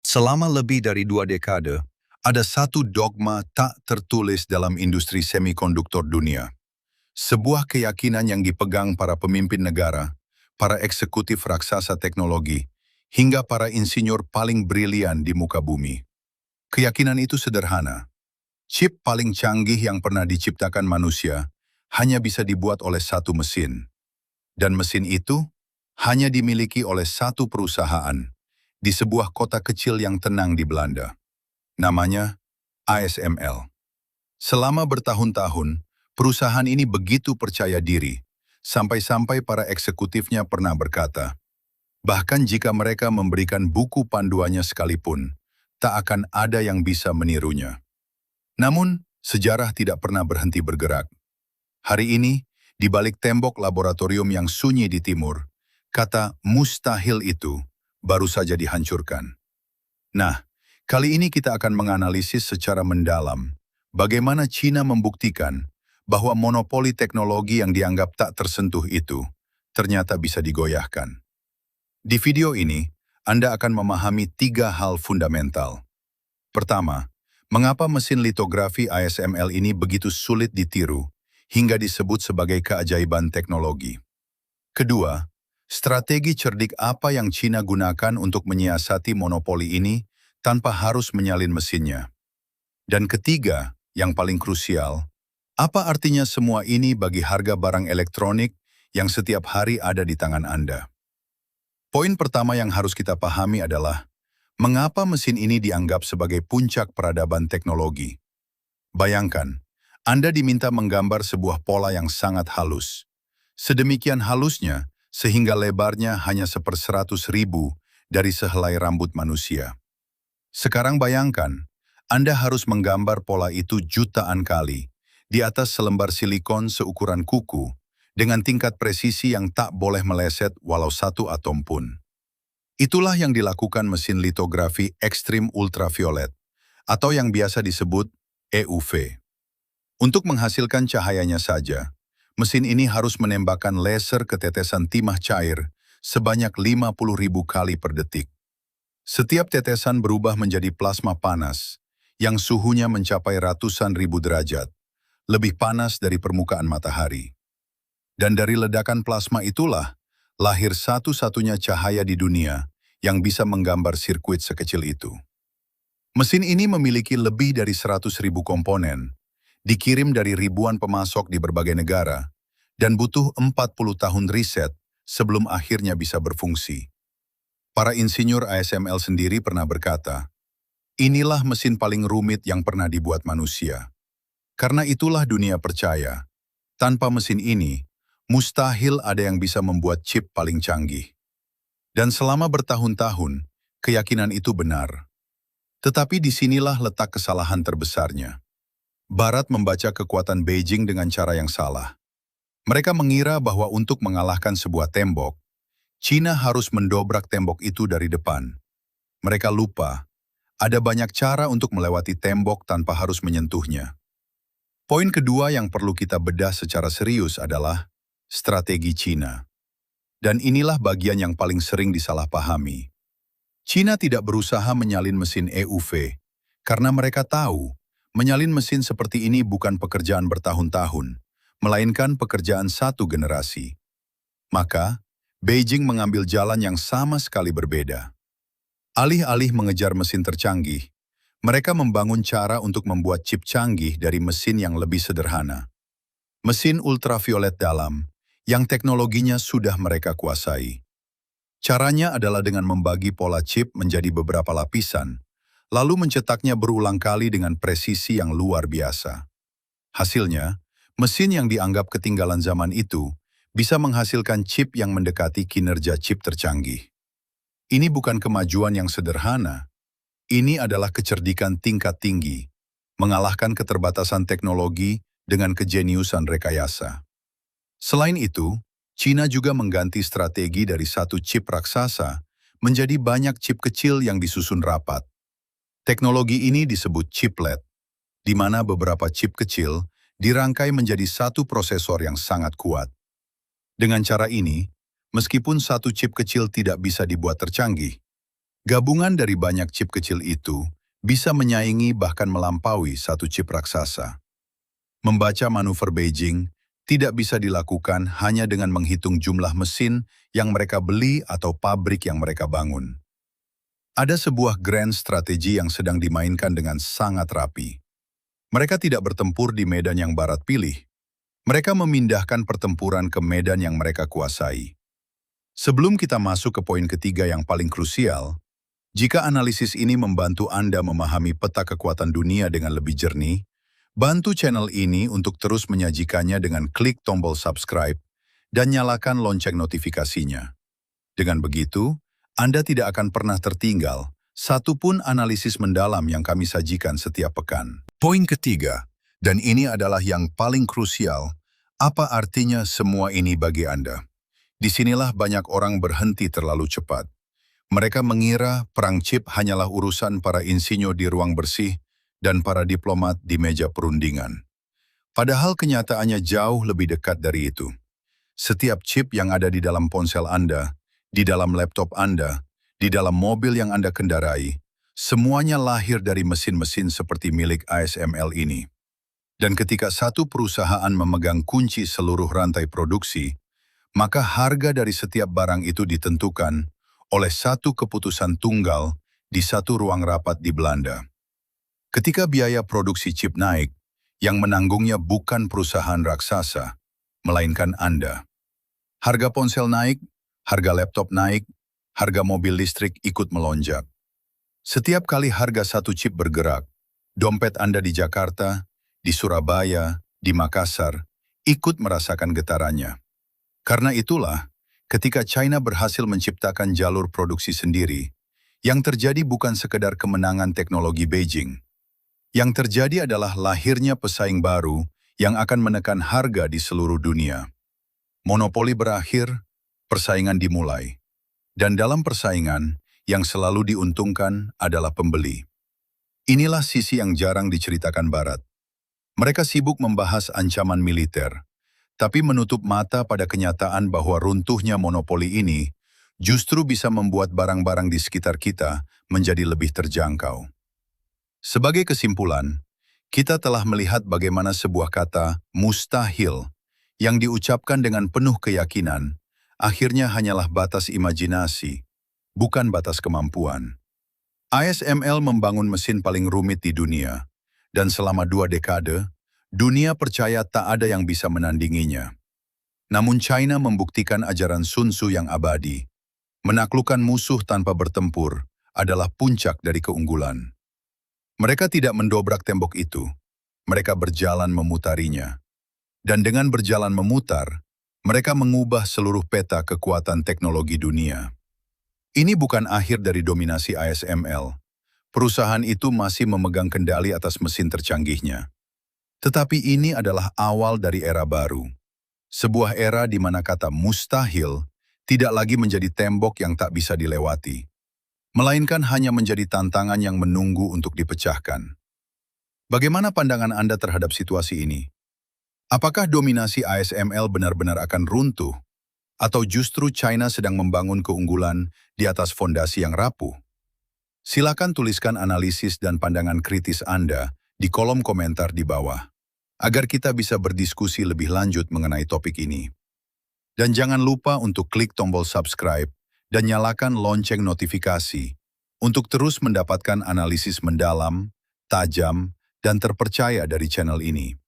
Selama lebih dari 2 dekade, ada satu dogma tak tertulis dalam industri semikonduktor dunia. Sebuah keyakinan yang dipegang para pemimpin negara, para eksekutif raksasa teknologi, hingga para insinyur paling brilian di muka bumi. Keyakinan itu sederhana. Chip paling canggih yang pernah diciptakan manusia hanya bisa dibuat oleh satu mesin. Dan mesin itu hanya dimiliki oleh satu perusahaan di sebuah kota kecil yang tenang di Belanda. Namanya ASML. Selama bertahun-tahun, perusahaan ini begitu percaya diri, sampai-sampai para eksekutifnya pernah berkata, bahkan jika mereka memberikan buku panduannya sekalipun, tak akan ada yang bisa menirunya. Namun, sejarah tidak pernah berhenti bergerak. Hari ini, di balik tembok laboratorium yang sunyi di timur, kata mustahil itu baru saja dihancurkan. Nah, kali ini kita akan menganalisis secara mendalam bagaimana China membuktikan bahwa monopoli teknologi yang dianggap tak tersentuh itu ternyata bisa digoyahkan. Di video ini, Anda akan memahami 3 hal fundamental. Pertama, mengapa mesin litografi ASML ini begitu sulit ditiru hingga disebut sebagai keajaiban teknologi. Kedua, strategi cerdik apa yang China gunakan untuk menyiasati monopoli ini tanpa harus menyalin mesinnya. Dan ketiga, yang paling krusial, apa artinya semua ini bagi harga barang elektronik yang setiap hari ada di tangan Anda? Poin pertama yang harus kita pahami adalah, mengapa mesin ini dianggap sebagai puncak peradaban teknologi? Bayangkan, Anda diminta menggambar sebuah pola yang sangat halus. Sedemikian halusnya, sehingga lebarnya hanya 1/100.000 dari sehelai rambut manusia. Sekarang bayangkan, Anda harus menggambar pola itu jutaan kali, di atas selembar silikon seukuran kuku, dengan tingkat presisi yang tak boleh meleset walau satu atom pun. Itulah yang dilakukan mesin litografi ekstrim ultraviolet, atau yang biasa disebut EUV. Untuk menghasilkan cahayanya saja, mesin ini harus menembakkan laser ke tetesan timah cair sebanyak 50.000 kali per detik. Setiap tetesan berubah menjadi plasma panas, yang suhunya mencapai ratusan ribu derajat, lebih panas dari permukaan matahari. Dan dari ledakan plasma itulah, lahir satu-satunya cahaya di dunia yang bisa menggambar sirkuit sekecil itu. Mesin ini memiliki lebih dari 100.000 komponen, dikirim dari ribuan pemasok di berbagai negara, dan butuh 40 tahun riset sebelum akhirnya bisa berfungsi. Para insinyur ASML sendiri pernah berkata, inilah mesin paling rumit yang pernah dibuat manusia. Karena itulah dunia percaya, tanpa mesin ini, mustahil ada yang bisa membuat chip paling canggih. Dan selama bertahun-tahun, keyakinan itu benar. Tetapi disinilah letak kesalahan terbesarnya. Barat membaca kekuatan Beijing dengan cara yang salah. Mereka mengira bahwa untuk mengalahkan sebuah tembok, China harus mendobrak tembok itu dari depan. Mereka lupa, ada banyak cara untuk melewati tembok tanpa harus menyentuhnya. Poin kedua yang perlu kita bedah secara serius adalah strategi China. Dan inilah bagian yang paling sering disalahpahami. China tidak berusaha menyalin mesin EUV, karena mereka tahu menyalin mesin seperti ini bukan pekerjaan bertahun-tahun, melainkan pekerjaan satu generasi. Maka, Beijing mengambil jalan yang sama sekali berbeda. Alih-alih mengejar mesin tercanggih, mereka membangun cara untuk membuat chip canggih dari mesin yang lebih sederhana. Mesin ultraviolet dalam, yang teknologinya sudah mereka kuasai. Caranya adalah dengan membagi pola chip menjadi beberapa lapisan, lalu mencetaknya berulang kali dengan presisi yang luar biasa. Hasilnya, mesin yang dianggap ketinggalan zaman itu bisa menghasilkan chip yang mendekati kinerja chip tercanggih. Ini bukan kemajuan yang sederhana. Ini adalah kecerdikan tingkat tinggi, mengalahkan keterbatasan teknologi dengan kejeniusan rekayasa. Selain itu, China juga mengganti strategi dari satu chip raksasa menjadi banyak chip kecil yang disusun rapat. Teknologi ini disebut chiplet, di mana beberapa chip kecil dirangkai menjadi satu prosesor yang sangat kuat. Dengan cara ini, meskipun satu chip kecil tidak bisa dibuat tercanggih, Gabungan dari banyak chip kecil itu bisa menyaingi bahkan melampaui satu chip raksasa. Membaca manuver Beijing tidak bisa dilakukan hanya dengan menghitung jumlah mesin yang mereka beli atau pabrik yang mereka bangun. Ada sebuah grand strategi yang sedang dimainkan dengan sangat rapi. Mereka tidak bertempur di medan yang barat pilih. Mereka memindahkan pertempuran ke medan yang mereka kuasai. Sebelum kita masuk ke poin ketiga yang paling krusial, jika analisis ini membantu Anda memahami peta kekuatan dunia dengan lebih jernih, bantu channel ini untuk terus menyajikannya dengan klik tombol subscribe dan nyalakan lonceng notifikasinya. Dengan begitu, Anda tidak akan pernah tertinggal satupun analisis mendalam yang kami sajikan setiap pekan. Poin ketiga, dan ini adalah yang paling krusial, apa artinya semua ini bagi Anda? Disinilah banyak orang berhenti terlalu cepat. Mereka mengira perang chip hanyalah urusan para insinyur di ruang bersih dan para diplomat di meja perundingan. Padahal kenyataannya jauh lebih dekat dari itu. Setiap chip yang ada di dalam ponsel Anda, di dalam laptop Anda, di dalam mobil yang Anda kendarai, semuanya lahir dari mesin-mesin seperti milik ASML ini. Dan ketika satu perusahaan memegang kunci seluruh rantai produksi, maka harga dari setiap barang itu ditentukan oleh satu keputusan tunggal di satu ruang rapat di Belanda. Ketika biaya produksi chip naik, yang menanggungnya bukan perusahaan raksasa, melainkan Anda. Harga ponsel naik, harga laptop naik, harga mobil listrik ikut melonjak. Setiap kali harga satu chip bergerak, dompet Anda di Jakarta, di Surabaya, di Makassar, ikut merasakan getarannya. Karena itulah, ketika China berhasil menciptakan jalur produksi sendiri, yang terjadi bukan sekedar kemenangan teknologi Beijing. Yang terjadi adalah lahirnya pesaing baru yang akan menekan harga di seluruh dunia. Monopoli berakhir, persaingan dimulai. Dan dalam persaingan, yang selalu diuntungkan adalah pembeli. Inilah sisi yang jarang diceritakan Barat. Mereka sibuk membahas ancaman militer, tapi menutup mata pada kenyataan bahwa runtuhnya monopoli ini justru bisa membuat barang-barang di sekitar kita menjadi lebih terjangkau. Sebagai kesimpulan, kita telah melihat bagaimana sebuah kata mustahil yang diucapkan dengan penuh keyakinan akhirnya hanyalah batas imajinasi, bukan batas kemampuan. ASML membangun mesin paling rumit di dunia, dan selama 2 dekade, dunia percaya tak ada yang bisa menandinginya. Namun China membuktikan ajaran Sun Tzu yang abadi. Menaklukkan musuh tanpa bertempur adalah puncak dari keunggulan. Mereka tidak mendobrak tembok itu, mereka berjalan memutarinya. Dan dengan berjalan memutar, mereka mengubah seluruh peta kekuatan teknologi dunia. Ini bukan akhir dari dominasi ASML. Perusahaan itu masih memegang kendali atas mesin tercanggihnya. Tetapi ini adalah awal dari era baru. Sebuah era di mana kata mustahil tidak lagi menjadi tembok yang tak bisa dilewati, melainkan hanya menjadi tantangan yang menunggu untuk dipecahkan. Bagaimana pandangan Anda terhadap situasi ini? Apakah dominasi ASML benar-benar akan runtuh? Atau justru China sedang membangun keunggulan di atas fondasi yang rapuh? Silakan tuliskan analisis dan pandangan kritis Anda di kolom komentar di bawah, agar kita bisa berdiskusi lebih lanjut mengenai topik ini. Dan jangan lupa untuk klik tombol subscribe dan nyalakan lonceng notifikasi untuk terus mendapatkan analisis mendalam, tajam, dan terpercaya dari channel ini.